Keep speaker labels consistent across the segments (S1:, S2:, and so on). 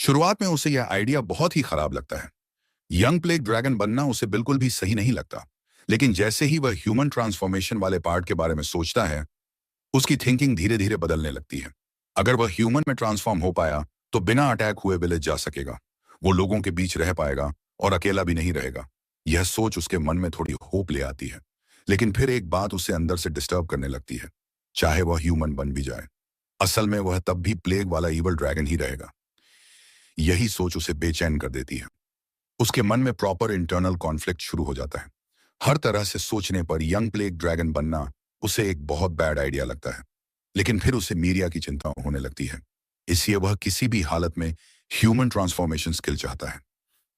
S1: शुरुआत में उसे यह आइडिया बहुत ही खराब लगता है। यंग प्लेग ड्रैगन बनना उसे बिल्कुल भी सही नहीं लगता। लेकिन जैसे ही वह ह्यूमन ट्रांसफॉर्मेशन वाले पार्ट के बारे में सोचता है, उसकी थिंकिंग धीरे धीरे बदलने लगती है। अगर वह ह्यूमन में ट्रांसफॉर्म हो पाया तो बिना अटैक हुए विलेज जा सकेगा, वो लोगों के बीच रह पाएगा और अकेला भी नहीं रहेगा। यह सोच उसके मन में थोड़ी होप ले आती है। लेकिन फिर एक बात उसे अंदर से डिस्टर्ब करने लगती है। चाहे वह ह्यूमन बन भी जाए, असल में वह तब भी प्लेग वाला ईवल ड्रैगन ही रहेगा। यही सोच उसे बेचैन कर देती है। उसके मन में प्रॉपर इंटरनल कॉन्फ्लिक्ट शुरू हो जाता है। हर तरह से सोचने पर यंग प्लेग ड्रैगन बनना उसे एक बहुत बैड आइडिया लगता है। लेकिन फिर उसे मीरिया की चिंता होने लगती है। इसलिए वह किसी भी हालत में ह्यूमन ट्रांसफॉर्मेशन स्किल चाहता है।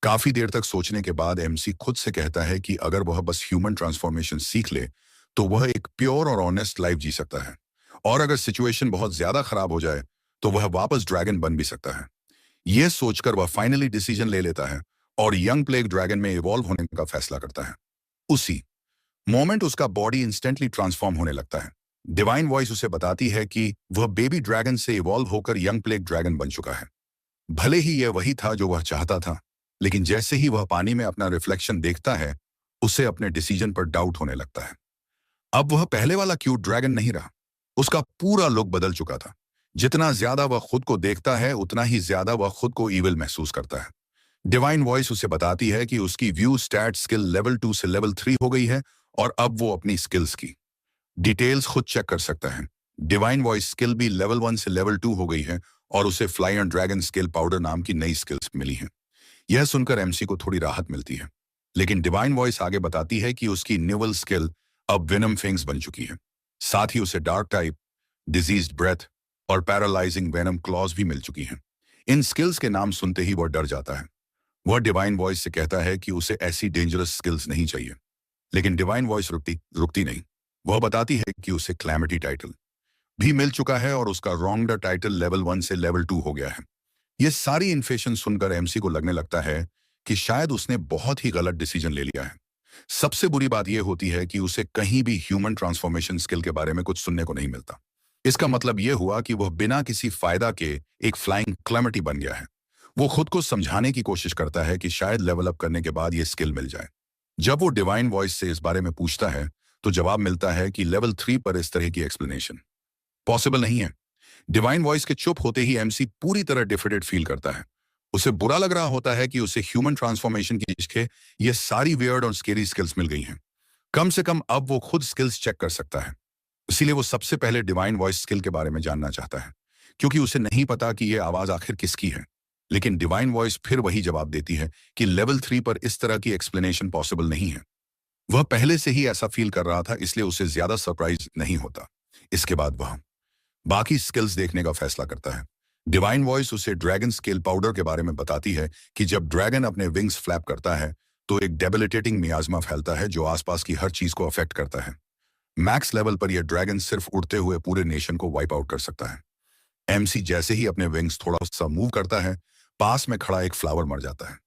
S1: काफी देर तक सोचने के बाद एमसी खुद से कहता है कि अगर वह बस ह्यूमन ट्रांसफॉर्मेशन सीख ले तो वह एक प्योर और ऑनेस्ट लाइफ जी सकता है। और अगर सिचुएशन बहुत ज्यादा खराब हो जाए तो वह वापस ड्रैगन बन भी सकता है। यह सोचकर वह फाइनली डिसीजन ले लेता है और यंग प्लेग ड्रैगन में इवॉल्व होने का फैसला करता है। उसी मोमेंट उसका बॉडी इंस्टेंटली ट्रांसफॉर्म होने लगता है। डिवाइन वॉइस उसे बताती है कि वह बेबी ड्रैगन से इवॉल्व होकर यंग प्लेग ड्रैगन बन चुका है। भले ही यह वही था जो वह चाहता था, लेकिन जैसे ही वह पानी में अपना रिफ्लेक्शन देखता है, उसे अपने डिसीजन पर डाउट होने लगता है। अब वह पहले वाला क्यूट ड्रैगन नहीं रहा। उसका पूरा लुक बदल चुका था। जितना ज्यादा वह खुद को देखता है, उतना ही ज्यादा वह खुद को ईविल महसूस करता है। डिवाइन वॉइस उसे बताती है कि उसकी व्यू स्टैट स्किल लेवल 2 से लेवल 3 हो गई है और अब वो अपनी स्किल्स की डिटेल्स खुद चेक कर सकता है। डिवाइन वॉइस स्किल भी लेवल 1 से लेवल 2 हो गई है और उसे fly and dragon skill powder नाम की नई स्किल्स मिली हैं। यह सुनकर एमसी को थोड़ी राहत मिलती है। लेकिन डिवाइन वॉइस आगे बताती है कि उसकी न्यूअल स्किल अब वेनम फिंग्स बन चुकी है। साथ ही उसे डार्क टाइप, डिजीज्ड ब्रेथ और पैरालाइजिंग वेनम क्लॉज भी मिल चुकी हैं। इन स्किल्स के नाम सुनते ही वह डर जाता है। वह डिवाइन वॉइस से कहता है कि उसे ऐसी डेंजरस स्किल्स नहीं चाहिए। लेकिन डिवाइन वॉइस रुकती नहीं। वह बताती है कि उसे क्लैमिटी टाइटल भी मिल चुका है और उसका रॉन्गडर टाइटल लेवल 1 से लेवल 2 हो गया है। यह सारी इन्फेक्शन सुनकर एमसी को लगने लगता है कि शायद उसने बहुत ही गलत डिसीजन ले लिया है। सबसे बुरी बात यह होती है कि उसे कहीं भी ह्यूमन ट्रांसफॉर्मेशन स्किल के बारे में कुछ सुनने को नहीं मिलता। इसका मतलब यह हुआ कि वह बिना किसी फायदा के एक फ्लाइंग क्लैमिटी बन गया है। वो खुद को समझाने की कोशिश करता है कि शायद लेवल अप करने के बाद यह स्किल मिल जाए। जब वो डिवाइन वॉइस से इस बारे में पूछता है तो जवाब मिलता है कि लेवल 3 पर इस तरह की एक्सप्लेनेशन पॉसिबल नहीं है। डिवाइन वॉइस के चुप होते ही एमसी पूरी तरह डिफिटेड फील करता है। उसे बुरा लग रहा होता है कि उसे ह्यूमन ट्रांसफॉर्मेशन की इसके ये सारी वियर्ड और स्केरी स्किल्स मिल गई हैं। कम से कम अब वो खुद स्किल्स चेक कर सकता है। इसीलिए वो सबसे पहले डिवाइन वॉइस स्किल के बारे में जानना चाहता है, क्योंकि उसे नहीं पता कि यह आवाज आखिर किसकी है। लेकिन डिवाइन वॉइस फिर वही जवाब देती है कि लेवल 3 पर इस तरह की एक्सप्लेनेशन पॉसिबल नहीं है। वह पहले से ही ऐसा फील कर रहा था, इसलिए उसे ज्यादा सरप्राइज नहीं होता। इसके बाद वह बाकी स्किल्स देखने का फैसला करता है। डिवाइन वॉइस उसे ड्रैगन स्केल पाउडर के बारे में बताती है कि जब ड्रैगन अपने विंग्स फ्लैप करता है तो एक डेबिलिटेटिंग मियाज्मा फैलता है जो आसपास की हर चीज को अफेक्ट करता है। मैक्स लेवल पर यह ड्रैगन सिर्फ उड़ते हुए पूरे नेशन को वाइप आउट कर सकता है। एमसी जैसे ही अपने विंग्स थोड़ा सा मूव करता है, पास में खड़ा एक फ्लावर मर जाता है।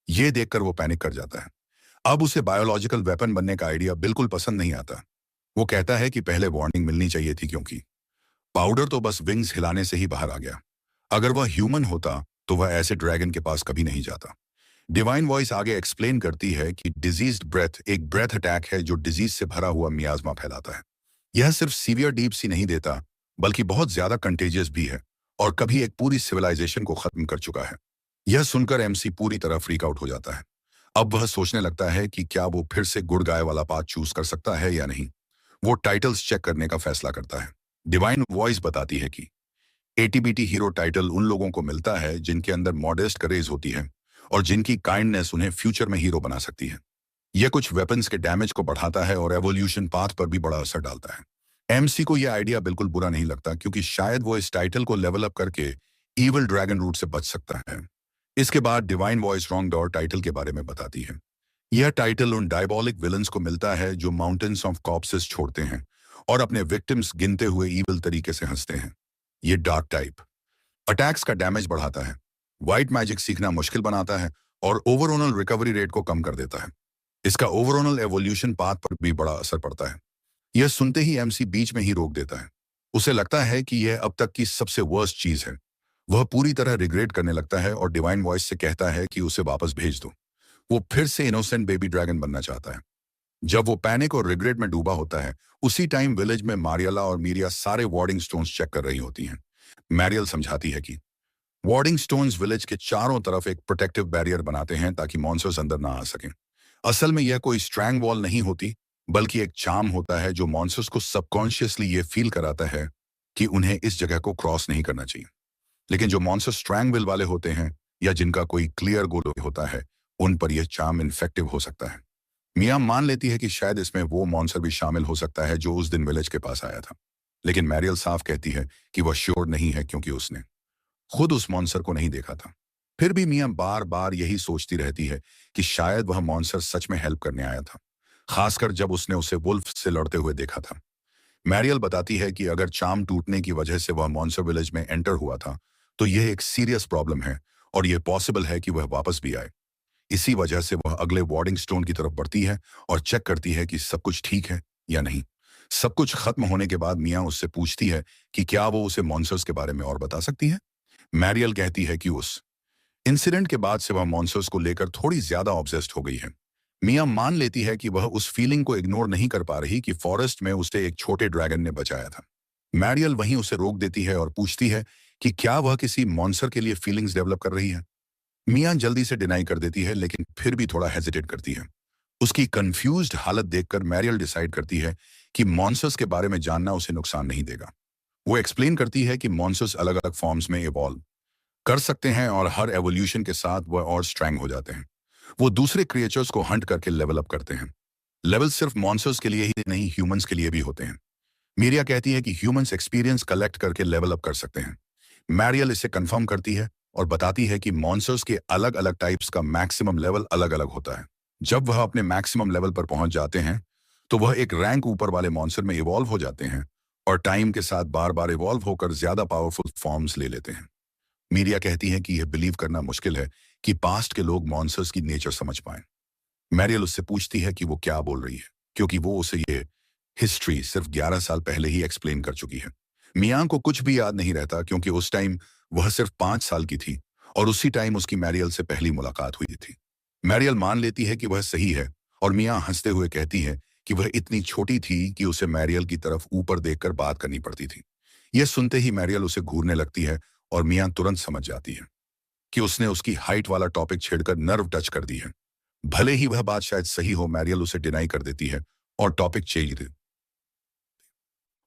S1: यह देखकर वो पैनिक कर जाता है। अब उसे बायोलॉजिकल वेपन बनने का आइडिया बिल्कुल पसंद नहीं आता। वो कहता है कि पहले वार्निंग मिलनी चाहिए थी, क्योंकि पाउडर तो बस विंग्स हिलाने से ही बाहर आ गया। अगर वह ह्यूमन होता तो वह ऐसे ड्रैगन के पास कभी नहीं जाता। डिवाइन वॉइस आगे एक्सप्लेन करती है कि डिजीज्ड ब्रेथ एक ब्रेथ अटैक है जो डिजीज से भरा हुआ मियाज्मा फैलाता है। यह सिर्फ सीवियर डीप सी नहीं देता, बल्कि बहुत ज्यादा कंटेजियस भी है और कभी एक पूरी सिविलाइजेशन को खत्म कर चुका है। यह सुनकर एमसी पूरी तरह फ्रीक आउट हो जाता है। अब वह सोचने लगता है कि क्या वो फिर से गुड गाय वाला पाथ चूज कर सकता है या नहीं। वो टाइटल्स चेक करने का फैसला करता है। डिवाइन वॉइस बताती है कि एटीबीटी हीरो टाइटल उन लोगों को मिलता है जिनके अंदर मॉडेस्ट करेज होती है और जिनकी काइंडनेस उन्हें फ्यूचर में हीरो बना सकती है। यह कुछ वेपन्स के डैमेज को बढ़ाता है और एवोल्यूशन पाथ पर भी बड़ा असर डालता है। एमसी को यह आइडिया बिल्कुल बुरा नहीं लगता, क्योंकि शायद वो इस टाइटल को लेवल अप करके ईवल ड्रैगन रूट से बच सकता है। इसके बाद divine voice wrong Dar title के बारे में बताती है। यह टाइटल उन डायबॉलिक विलन्स को मिलता है जो माउंटेन्स ऑफ कॉर्प्सेस छोड़ते हैं और अपने विक्टिम्स गिनते हुए ईवल तरीके से हंसते हैं। ये डार्क टाइप अटैक्स का डैमेज बढ़ाता है, व्हाइट मैजिक सीखना मुश्किल बनाता है और ओवरऑल रिकवरी रेट को कम कर देता है। इसका ओवरऑल एवोल्यूशन पाथ पर भी बड़ा असर पड़ता है। यह सुनते ही एमसी बीच में ही रोक देता है। उसे लगता है कि यह अब तक की सबसे वर्स्ट चीज है। वह पूरी तरह रिग्रेट करने लगता है और डिवाइन वॉइस से कहता है कि उसे वापस भेज दो। वो फिर से इनोसेंट बेबी ड्रैगन बनना चाहता है। जब वो पैनिक और रिग्रेट में डूबा होता है, उसी टाइम विलेज में मारियला और मीरिया सारे वार्डिंग स्टोन्स चेक कर रही होती हैं। मैरियल समझाती है कि वार्डिंग स्टोन्स विलेज के चारों तरफ एक प्रोटेक्टिव बैरियर बनाते हैं ताकि मॉन्स्टर्स अंदर ना आ सकें। असल में यह कोई स्ट्रैंग वॉल नहीं होती, बल्कि एक चार्म होता है जो मॉन्स्टर्स को सबकॉन्शियसली ये फील कराता है कि उन्हें इस जगह को क्रॉस नहीं करना चाहिए। लेकिन जो मॉन्स्टर स्ट्रैंग विल वाले होते हैं या जिनका कोई क्लियर गोल होता है, उन पर यह चार्म इन्फेक्टिव हो सकता है। मिया मान लेती है कि शायद इसमें वो मॉन्स्टर भी शामिल हो सकता है जो उस दिन विलेज के पास आया था। लेकिन मैरियल साफ कहती है कि वह श्योर नहीं है क्योंकि उसने खुद उस मॉन्स्टर को नहीं देखा था। फिर भी मिया बार बार यही सोचती रहती है कि शायद वह मॉन्स्टर सच में हेल्प करने आया था, खासकर जब उसने उसे वुल्फ से लड़ते हुए देखा था। मैरियल बताती है कि अगर चार्म टूटने की वजह से वह मॉन्स्टर विलेज में एंटर हुआ था, तो यह एक सीरियस प्रॉब्लम है और यह पॉसिबल है कि वह वापस भी आए। इसी वजह से वह अगले वार्डिंग स्टोन की तरफ बढ़ती है और चेक करती है कि सब कुछ ठीक है या नहीं। सब कुछ खत्म होने के बाद मिया उससे पूछती है कि क्या वो उसे मॉन्स्टर्स के बारे में और बता सकती है। मैरियल कहती है कि उस इंसिडेंट के बाद से वह मॉन्स्टर्स को लेकर थोड़ी ज्यादा ऑब्सेस्ड हो गई है। मिया मान लेती है कि वह उस फीलिंग को इग्नोर नहीं कर पा रही कि फॉरेस्ट में उसे एक छोटे ड्रैगन ने बचाया था। मैरियल वहीं उसे रोक देती है और पूछती है कि क्या वह किसी मॉन्स्टर के लिए फीलिंग्स डेवलप कर रही है। मिया जल्दी से डिनाई कर देती है, लेकिन फिर भी थोड़ा हेजिटेट करती है। उसकी कंफ्यूज्ड हालत देखकर मैरियल डिसाइड करती है कि मॉन्स्टर्स के बारे में जानना उसे नुकसान नहीं देगा। वो एक्सप्लेन करती है कि मॉन्स्टर्स अलग अलग फॉर्म्स में इवॉल्व कर सकते हैं और हर एवोल्यूशन के साथ वह और स्ट्रैंग हो जाते हैं। वो दूसरे क्रिएचर्स को हंट करके लेवल अप करते हैं। लेवल सिर्फ मॉन्स्टर्स के लिए ही नहीं, ह्यूमंस के लिए भी होते हैं। मीरिया कहती है कि ह्यूमंस एक्सपीरियंस कलेक्ट करके लेवल अप कर सकते हैं। मैरियल इसे कंफर्म करती है और बताती है कि मॉन्स्टर्स के अलग अलग टाइप्स का मैक्सिमम लेवल अलग अलग होता है। जब वह अपने मैक्सिमम लेवल पर पहुंच जाते हैं, तो वह एक रैंक ऊपर वाले मॉन्स्टर में इवॉल्व हो जाते हैं और टाइम के साथ बार बार इवॉल्व होकर ज्यादा पावरफुल फॉर्म्स ले लेते हैं। मीरिया कहती है कि यह बिलीव करना मुश्किल है कि पास्ट के लोग मॉन्स्टर्स की नेचर समझ पाएं। मैरियल उससे पूछती है कि वो क्या बोल रही है, क्योंकि वो उसे ये हिस्ट्री सिर्फ 11 साल पहले ही एक्सप्लेन कर चुकी है। मिया को कुछ भी याद नहीं रहता क्योंकि उस टाइम वह सिर्फ 5 साल की थी और उसी टाइम उसकी मैरियल से पहली मुलाकात हुई थी। मैरियल मान लेती है कि वह सही है और मिया हंसते हुए कहती है कि वह इतनी छोटी थी कि उसे मैरियल की तरफ ऊपर देखकर बात करनी पड़ती थी। यह सुनते ही मैरियल उसे घूरने लगती है और मिया तुरंत समझ जाती है कि उसने उसकी हाइट वाला टॉपिक छेड़कर नर्व टच कर दी है। भले ही वह बात शायद सही हो, मैरियल उसे डिनाई कर देती है और टॉपिक चेंज।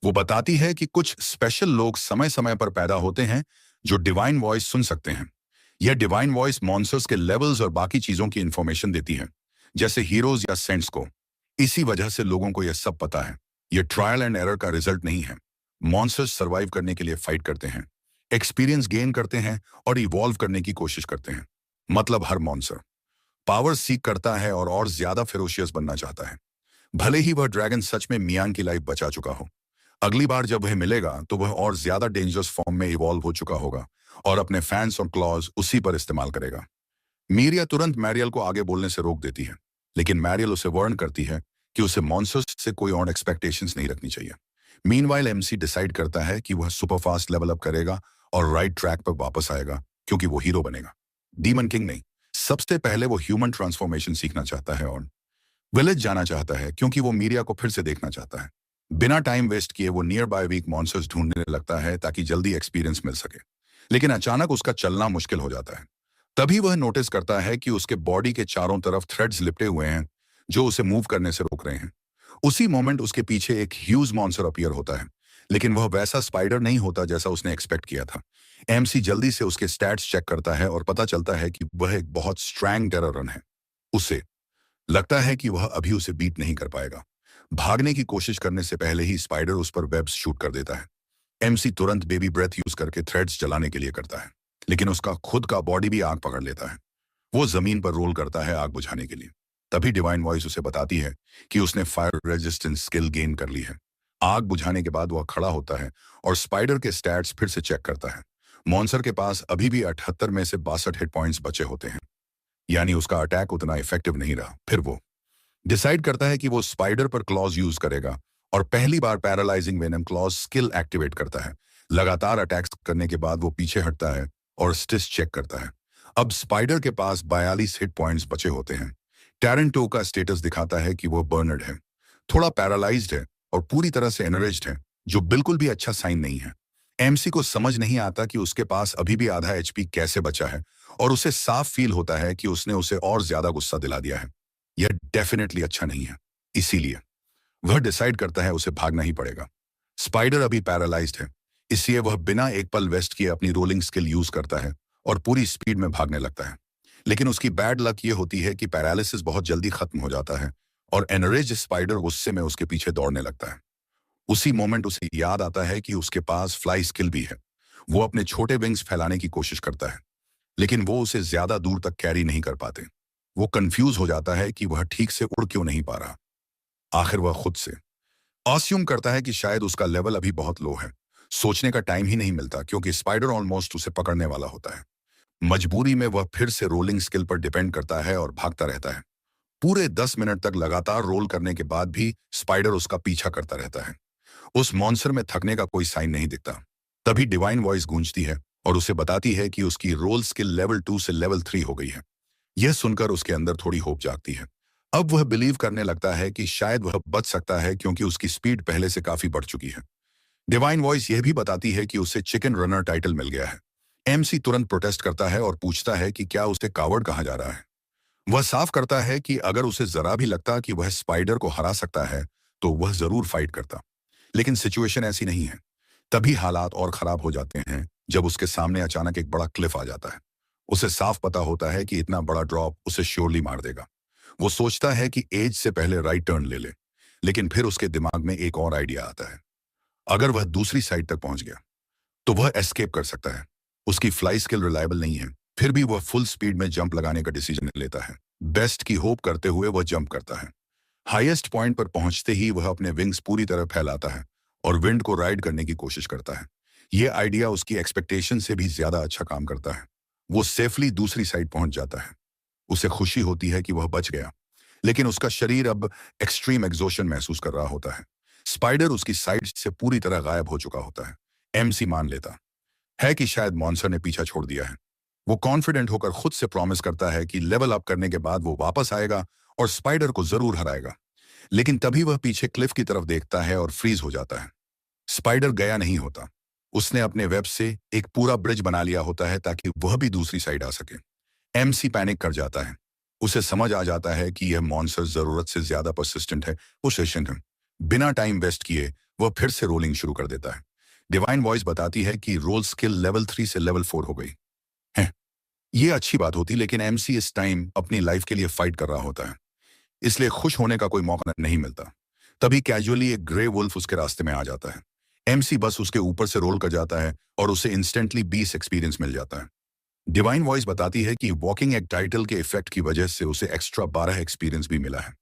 S1: वो बताती है कि कुछ स्पेशल लोग समय समय पर पैदा होते हैं जो डिवाइन वॉइस सुन सकते हैं। यह डिवाइन वॉइस मॉन्स्टर्स के लेवल्स और बाकी चीजों की इंफॉर्मेशन देती है, जैसे हीरोज या सेंट्स को। इसी वजह से लोगों को यह सब पता है। यह ट्रायल एंड एरर का रिजल्ट नहीं है। मॉन्स्टर्स सर्वाइव करने के लिए फाइट करते हैं, एक्सपीरियंस गेन करते हैं और इवॉल्व करने की कोशिश करते हैं। मतलब हर मॉन्स्टर पावर सीख करता है और ज्यादा फेरोशियस बनना चाहता है। भले ही वह ड्रैगन सच में मियांग की लाइफ बचा चुका हो, अगली बार जब वह मिलेगा तो वह और ज्यादा डेंजरस फॉर्म में इवॉल्व हो चुका होगा और अपने फैंस और क्लॉज उसी पर इस्तेमाल करेगा। मीरिया तुरंत मैरियल को आगे बोलने से रोक देती है, लेकिन मैरियल उसे वार्न करती है कि उसे मॉन्स्टर्स से कोई और एक्सपेक्टेशंस नहीं रखनी चाहिए। मीनवाइल एमसी डिसाइड करता है कि वह सुपरफास्ट लेवल अप करेगा और राइट ट्रैक पर वापस आएगा, क्योंकि वो हीरो बनेगा, डीमन किंग नहीं। सबसे पहले वो ह्यूमन ट्रांसफॉर्मेशन सीखना चाहता है और विलेज जाना चाहता है क्योंकि वो मीरिया को फिर से देखना चाहता है। बिना टाइम वेस्ट किए वो नियर बाय वीक मॉन्स्टर्स ढूंढने लगता है ताकि जल्दी एक्सपीरियंस मिल सके। लेकिन अचानक उसका चलना मुश्किल हो जाता है। तभी वह नोटिस करता है कि उसके बॉडी के चारों तरफ थ्रेड्स लिपटे हुए हैं जो उसे मूव करने से रोक रहे हैं। उसी मोमेंट उसके पीछे एक ह्यूज मॉन्स्टर अपीयर होता है, लेकिन वह वैसा स्पाइडर नहीं होता जैसा उसने एक्सपेक्ट किया था। एमसी जल्दी से उसके स्टैट्स चेक करता है और पता चलता है कि वह एक बहुत स्ट्रैंग टेरर रन है। उसे लगता है कि वह अभी उसे बीट नहीं कर पाएगा। भागने की कोशिश करने से पहले ही स्पाइडर उस पर वेब्स शूट कर देता है। एमसी तुरंत बेबी ब्रेथ यूज करके थ्रेड्स जलाने के लिए करता है, लेकिन उसका खुद का बॉडी भी आग पकड़ लेता है। वो जमीन पर रोल करता है आग बुझाने के लिए। तभी डिवाइन वॉइस उसे बताती है कि उसने फायर रेजिस्टेंस स्किल गेन कर ली है। आग बुझाने के बाद वह खड़ा होता है और स्पाइडर के स्टैट्स फिर से चेक करता है। मॉन्स्टर के पास अभी भी 78 में से 62 हिट पॉइंट्स बचे होते हैं, यानी उसका अटैक उतना इफेक्टिव नहीं रहा। फिर वो डिसाइड करता है कि वो स्पाइडर पर क्लॉज यूज करेगा और पहली बार paralysing venom clause skill activate करता है, लगातार अटैक्स करने के बाद वो पीछे हटता है और स्टिस चेक करता है। अब स्पाइडर के पास 42 हिट पॉइंट्स बचे होते हैं। टैरेंटो का स्टेटस दिखाता है कि वो बर्नर्ड है, थोड़ा पैरालाइज्ड है और पूरी तरह से एनरेज्ड है, जो बिल्कुल भी अच्छा साइन नहीं है। एमसी को समझ नहीं आता कि उसके पास अभी भी आधा एचपी कैसे बचा है और उसे साफ फील होता है कि उसने उसे और ज्यादा गुस्सा दिला दिया है। यह डेफिनेटली अच्छा नहीं है। इसीलिए वह डिसाइड करता है उसे भागना ही पड़ेगा। स्पाइडर अभी पैरालाइज्ड है, इसलिए वह बिना एक पल वेस्ट किए अपनी रोलिंग स्किल यूज करता है और पूरी स्पीड में भागने लगता है। लेकिन उसकी बैड लक ये होती है कि पैरालिसिस बहुत जल्दी खत्म हो जाता है और एनरेज स्पाइडर गुस्से में उसके पीछे दौड़ने लगता है। उसी मोमेंट उसे याद आता है कि उसके पास फ्लाई स्किल भी है। वो अपने छोटे विंग्स फैलाने की कोशिश करता है, लेकिन वो उसे ज्यादा दूर तक कैरी नहीं कर पाते। वो कंफ्यूज हो जाता है कि वह ठीक से उड़ क्यों नहीं पा रहा। आखिर वह खुद से अस्यूम करता है कि शायद उसका लेवल अभी बहुत लो है। सोचने का टाइम ही नहीं मिलता क्योंकि स्पाइडर ऑलमोस्ट उसे पकड़ने वाला होता है। मजबूरी में वह फिर से रोलिंग स्किल पर डिपेंड करता है और भागता रहता है। पूरे 10 मिनट तक लगातार रोल करने के बाद भी स्पाइडर उसका पीछा करता रहता है। उस मॉन्स्टर में थकने का कोई साइन नहीं दिखता। तभी डिवाइन वॉइस गूंजती है और उसे बताती है कि उसकी रोल स्किल लेवल 2 से लेवल 3 हो गई है। यह सुनकर उसके अंदर थोड़ी होप जागती है। अब वह बिलीव करने लगता है कि शायद वह बच सकता है क्योंकि उसकी स्पीड पहले से काफी बढ़ चुकी है। डिवाइन वॉइस यह भी बताती है कि उसे चिकन रनर टाइटल मिल गया है। एमसी तुरंत प्रोटेस्ट करता है और पूछता है कि क्या उसे कावर्ड कहा जा रहा है। वह साफ करता है कि अगर उसे जरा भी लगता कि वह स्पाइडर को हरा सकता है तो वह जरूर फाइट करता। लेकिन सिचुएशन ऐसी नहीं है। तभी हालात और खराब हो जाते हैं जब उसके सामने अचानक एक बड़ा क्लिफ आ जाता है। उसे साफ पता होता है कि इतना बड़ा ड्रॉप उसे श्योरली मार देगा। वो सोचता है कि एज से पहले राइट टर्न ले ले, लेकिन फिर उसके दिमाग में एक और आइडिया आता है। अगर वह दूसरी साइड तक पहुंच गया तो वह एस्केप कर सकता है। उसकी फ्लाई स्किल रिलायबल नहीं है, फिर भी वह फुल स्पीड में जंप लगाने का डिसीजन लेता है। बेस्ट की होप करते हुए वह जंप करता है। हाईएस्ट पॉइंट पर पहुंचते ही वह अपने विंग्स पूरी तरह फैलाता है और विंड को राइड करने की कोशिश करता है। यह आइडिया उसकी एक्सपेक्टेशन से भी ज्यादा अच्छा काम करता है। वो सेफली दूसरी साइड पहुंच जाता है। उसे खुशी होती है कि वह बच गया, लेकिन उसका शरीर अब एक्सट्रीम एग्जॉशन महसूस कर रहा होता है। स्पाइडर उसकी साइड से पूरी तरह गायब हो चुका होता है। एमसी मान लेता है कि शायद मॉन्स्टर ने पीछा छोड़ दिया है। वो कॉन्फिडेंट होकर खुद से प्रॉमिस करता है कि लेवल अप करने के बाद वो वापस आएगा और स्पाइडर को जरूर हराएगा। लेकिन तभी वह पीछे क्लिफ की तरफ देखता है और फ्रीज हो जाता है। स्पाइडर गया नहीं होता। उसने अपने वेब से एक पूरा ब्रिज बना लिया होता है ताकि वह भी दूसरी साइड आ सके। एमसी पैनिक कर जाता है। उसे समझ आ जाता है कि यह मॉन्स्टर जरूरत से ज्यादा परसिस्टेंट है, पोसेशन है। बिना टाइम वेस्ट किए वह फिर से रोलिंग शुरू कर देता है। डिवाइन वॉइस बताती है कि रोल स्किल लेवल 3 से लेवल 4 हो गई है। ये अच्छी बात होती, लेकिन एमसी इस टाइम अपनी लाइफ के लिए फाइट कर रहा होता है, इसलिए खुश होने का कोई मौका नहीं मिलता। तभी कैजुअली एक ग्रे वुल्फ उसके रास्ते में आ जाता है। एमसी बस उसके ऊपर से रोल कर जाता है और उसे इंस्टेंटली 20 एक्सपीरियंस मिल जाता है। डिवाइन वॉइस बताती है कि वॉकिंग एक टाइटल के इफेक्ट की वजह से उसे एक्स्ट्रा 12 एक्सपीरियंस भी मिला है।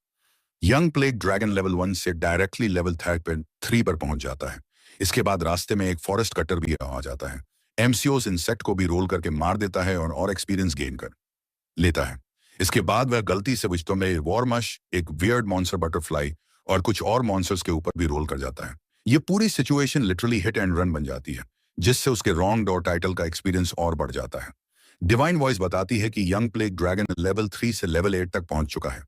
S1: यंग प्लेग ड्रैगन लेवल 1 से डायरेक्टली लेवल 3 पर पहुंच जाता है। इसके बाद रास्ते में एक फॉरेस्ट कटर भी आ जाता है। एमसी उस इंसेक्ट को भी रोल करके मार देता है और एक्सपीरियंस गेन कर लेता है। इसके बाद वह गलती से विश्व में वॉरमश, एक वियर्ड मॉन्स्टर बटरफ्लाई और कुछ और मॉन्स्टर्स के ऊपर भी रोल कर जाता है। ये पूरी situation literally hit and run बन जाती है, जिससे उसके रॉन्ग डॉर टाइटल का एक्सपीरियंस और बढ़ जाता है। डिवाइन वॉइस बताती है कि यंग प्लेग ड्रैगन लेवल 3 से लेवल 8 तक पहुंच चुका है।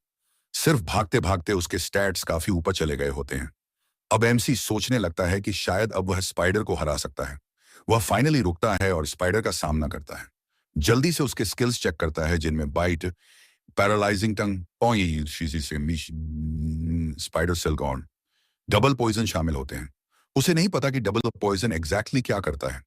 S1: सिर्फ भागते भागते उसके स्टैट्स काफी ऊपर चले गए होते हैं। अब एमसी सोचने लगता है कि शायद अब वह स्पाइडर को हरा सकता है। वह फाइनली रुकता है और स्पाइडर का सामना करता है। जल्दी से उसके स्किल्स चेक करता है, जिनमें bite, paralysing tongue, spider silk on, double poison शामिल होते हैं। उसे नहीं पता कि डबल पॉइजन एग्जैक्टली क्या करता है,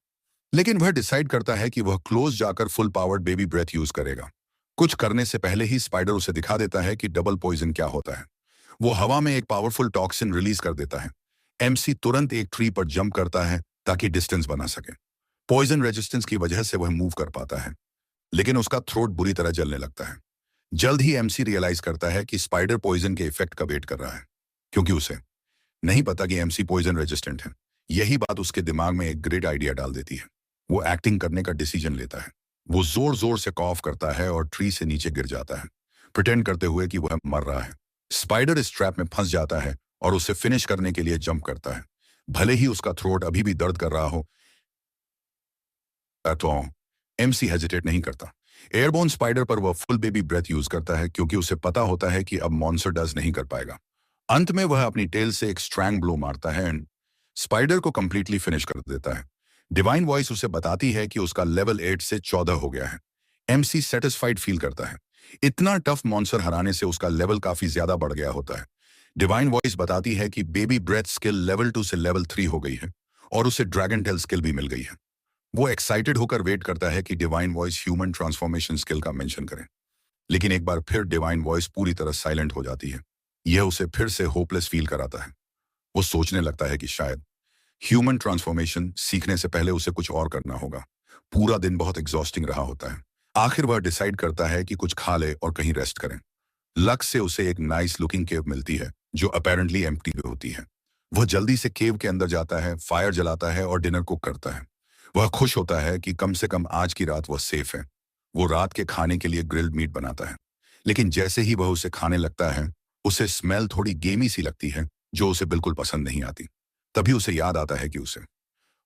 S1: लेकिन वह डिसाइड करता है कि वह क्लोज जाकर full powered baby breath use करेगा। कुछ करने से पहले ही स्पाइडर उसे दिखा देता है कि डबल पॉइजन क्या होता है। वो हवा में एक पावरफुल टॉक्सिन रिलीज कर देता है। एमसी तुरंत एक ट्री पर जंप करता है ताकि डिस्टेंस बना सके। पॉइजन रेजिस्टेंस की वजह से वह मूव कर पाता है, लेकिन उसका थ्रोट बुरी तरह जलने लगता है। जल्द ही एमसी रियलाइज करता है कि स्पाइडर पॉइजन के इफेक्ट का वेट कर रहा है, क्योंकि उसे नहीं पता कि एमसी पॉइजन रेजिस्टेंट है। यही बात उसके दिमाग में एक ग्रेट आइडिया डाल देती है। वो एक्टिंग करने का डिसीजन लेता है। वो जोर जोर से कॉफ करता है और ट्री से नीचे गिर जाता है, प्रिटेंड करते हुए कि वह मर रहा है। स्पाइडर इस ट्रैप में फंस जाता है और उसे फिनिश करने के लिए जंप करता है। भले ही उसका थ्रोट अभी भी दर्द कर रहा हो, तो एमसी हेजिटेट नहीं करता। एयरबोर्न स्पाइडर पर वह फुल बेबी ब्रेथ यूज करता है क्योंकि उसे पता होता है कि अब मॉन्स्टर डज नहीं कर पाएगा। अंत में वह अपनी टेल से एक स्ट्रैंग ब्लो मारता है एंड स्पाइडर को कंप्लीटली फिनिश कर देता है। डिवाइन वॉइस उसे बताती है कि उसका लेवल 8 से 14 हो गया है। एमसी सेटिस्फाइड फील करता है। इतना टफ मॉन्स्टर हराने से उसका लेवल काफी ज्यादा बढ़ गया होता है। डिवाइन वॉइस बताती है कि बेबी ब्रेथ स्किल लेवल 2 से लेवल 3 हो गई है और उसे ड्रैगन टेल स्किल भी मिल गई है। वो एक्साइटेड होकर वेट करता है कि divine voice human transformation skill का मेंशन करे, लेकिन एक बार फिर डिवाइन वॉइस पूरी तरह साइलेंट हो जाती है। यह उसे फिर से होपलेस फील कराता है। वो सोचने लगता है कि शायद ह्यूमन ट्रांसफॉर्मेशन सीखने से पहले उसे कुछ और करना होगा। पूरा दिन बहुत एग्जॉस्टिंग रहा होता है। आखिर वह डिसाइड करता है कि कुछ खा ले और कहीं रेस्ट करें। लक से उसे एक नाइस लुकिंग केव मिलती है जो अपेरेंटली एम्प्टी होती है। वह जल्दी से केव के अंदर जाता है, फायर जलाता है और डिनर कुक करता है। वह खुश होता है कि कम से कम आज की रात वह सेफ है। वो रात के खाने के लिए ग्रिल्ड मीट बनाता है, लेकिन जैसे ही वह उसे खाने लगता है उसे स्मेल थोड़ी गेमी सी लगती है जो उसे बिल्कुल पसंद नहीं आती। तभी उसे याद आता है कि उसे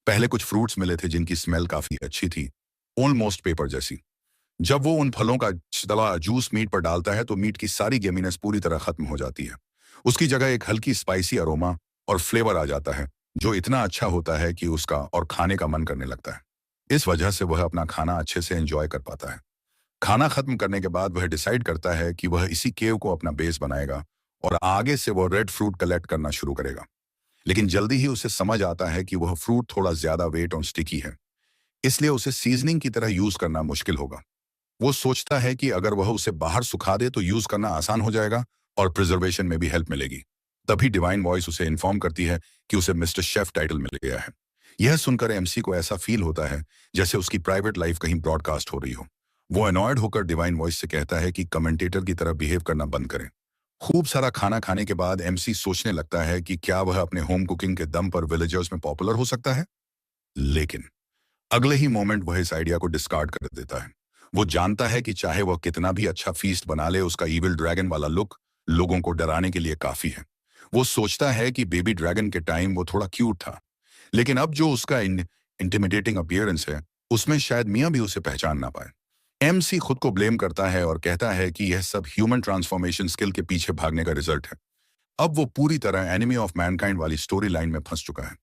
S1: पहले कुछ फ्रूट्स मिले थे जिनकी स्मेल काफी अच्छी थी, ऑलमोस्ट पेपर जैसी। जब वो उन फलों का दवा जूस मीट पर डालता है तो मीट की सारी गेमीनेस पूरी तरह खत्म हो जाती है। उसकी जगह एक हल्की स्पाइसी अरोमा और फ्लेवर आ जाता है जो इतना अच्छा होता है कि उसका और खाने का मन करने लगता है। इस वजह से वह अपना खाना अच्छे से एंजॉय कर पाता है। खाना खत्म करने के बाद वह डिसाइड करता है कि वह इसी केव को अपना बेस बनाएगा और आगे से वह रेड फ्रूट कलेक्ट करना शुरू करेगा। लेकिन जल्दी ही उसे समझ आता है कि वह फ्रूट थोड़ा ज्यादा वेट और स्टिकी है, इसलिए उसे सीजनिंग की तरह यूज करना मुश्किल होगा। वो सोचता है कि अगर वह उसे बाहर सुखा दे तो यूज करना आसान हो जाएगा और प्रिजर्वेशन में भी हेल्प मिलेगी। तभी डिवाइन वॉइस उसे इन्फॉर्म करती है कि उसे मिस्टर शेफ टाइटल मिल गया है। यह सुनकर एमसी को ऐसा फील होता है जैसे उसकी प्राइवेट लाइफ कहीं ब्रॉडकास्ट हो रही हो। वो अनॉयड होकर डिवाइन वॉइस से कहता है कि कमेंटेटर की तरह बिहेव करना बंद करें। खूब सारा खाना खाने के बाद एमसी सोचने लगता है कि क्या वह अपने होम कुकिंग के दम पर विलेजर्स में पॉपुलर हो सकता है। लेकिन अगले ही मोमेंट वह इस आइडिया को डिस्कार्ड कर देता है। वो जानता है कि चाहे वह कितना भी अच्छा फीस्ट बना ले, उसका ईविल ड्रैगन वाला लुक लोगों को डराने के लिए काफी है। वो सोचता है कि बेबी ड्रैगन के टाइम वो थोड़ा क्यूट था, लेकिन अब जो उसका इंटिमिडेटिंग अपीयरेंस है उसमें शायद मियाँ भी उसे पहचान ना पाए। एमसी खुद को ब्लेम करता है और कहता है कि यह सब ह्यूमन ट्रांसफॉर्मेशन स्किल के पीछे भागने का रिजल्ट है। अब वो पूरी तरह एनिमी ऑफ मैनकाइंड वाली स्टोरी लाइन में फंस चुका है।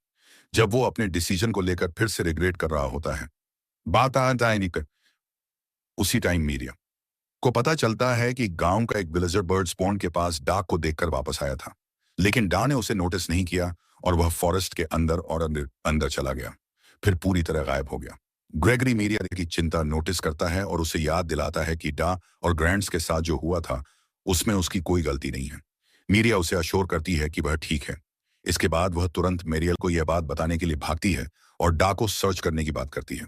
S1: जब वो अपने डिसीजन को लेकर फिर से रिग्रेट कर रहा होता है, बात आता है निकल उसी टाइम मीडिया को पता चलता है कि गांव का एक विलेजर बर्ड स्पॉन के पास डाक को देखकर वापस आया था, लेकिन डा ने उसे नोटिस नहीं किया और वह फॉरेस्ट के अंदर और अंदर चला गया, फिर पूरी तरह गायब हो गया। ग्रेगरी मीडिया की चिंता नोटिस करता है और उसे याद दिलाता है कि डा और ग्रैंड्स के साथ जो हुआ था उसमें उसकी कोई गलती नहीं है। मीडिया उसे अश्योर करती है कि वह ठीक है। इसके बाद वह तुरंत मेरियल को यह बात बताने के लिए भागती है और डा को सर्च करने की बात करती है।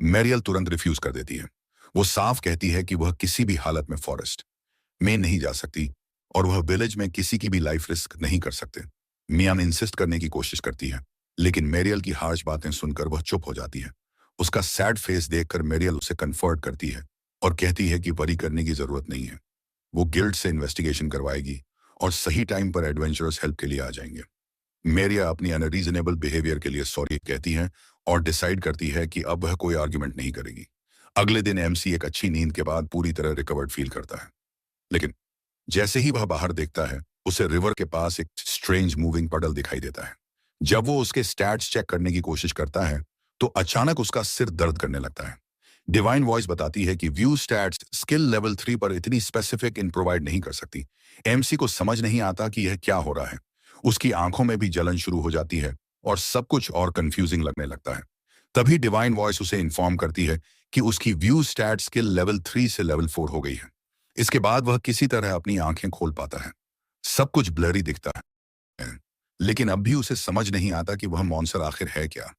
S1: मेरियल तुरंत रिफ्यूज कर देती है। वो साफ कहती है कि वह किसी भी हालत में फॉरेस्ट में नहीं जा सकती और वह विलेज में किसी की भी लाइफ रिस्क नहीं कर सकते। मियां इंसिस्ट करने की कोशिश करती है, लेकिन मेरियल की हार्श बातें सुनकर वह चुप हो जाती है। उसका सैड फेस देखकर मेरियल उसे कंफर्ट करती है और कहती है कि वरी करने की जरूरत नहीं है। वो गिल्ड से इन्वेस्टिगेशन करवाएगी और सही टाइम पर एडवेंचरस हेल्प के लिए आ जाएंगे। मेरिया अपनी अनरीजनेबल बिहेवियर के लिए सॉरी कहती है और डिसाइड करती है कि अब वह कोई आर्ग्यूमेंट नहीं करेगी। अगले दिन एमसी एक अच्छी नींद के बाद पूरी तरह रिकवर्ड फील करता है, लेकिन जैसे ही वह बाहर देखता है उसे रिवर के पास एक स्ट्रेंज मूविंग पडल दिखाई देता है। जब वो उसके स्टैट्स चेक करने की कोशिश करता है तो अचानक उसका सिर दर्द करने लगता है। डिवाइन वॉइस बताती है कि व्यू स्टैट्स स्किल लेवल 3 पर इतनी स्पेसिफिक इन प्रोवाइड नहीं कर सकती। एमसी को समझ नहीं आता कि यह क्या हो रहा है। उसकी आंखों में भी जलन शुरू हो जाती है और सब कुछ और कंफ्यूजिंग लगने लगता है। तभी डिवाइन वॉइस उसे इन्फॉर्म करती है कि उसकी व्यू स्टैट स्किल लेवल 3 से लेवल 4 हो गई है। इसके बाद वह किसी तरह अपनी आंखें खोल पाता है। सब कुछ ब्लरी दिखता है, लेकिन अब भी उसे समझ नहीं आता कि वह मॉन्स्टर आखिर है क्या।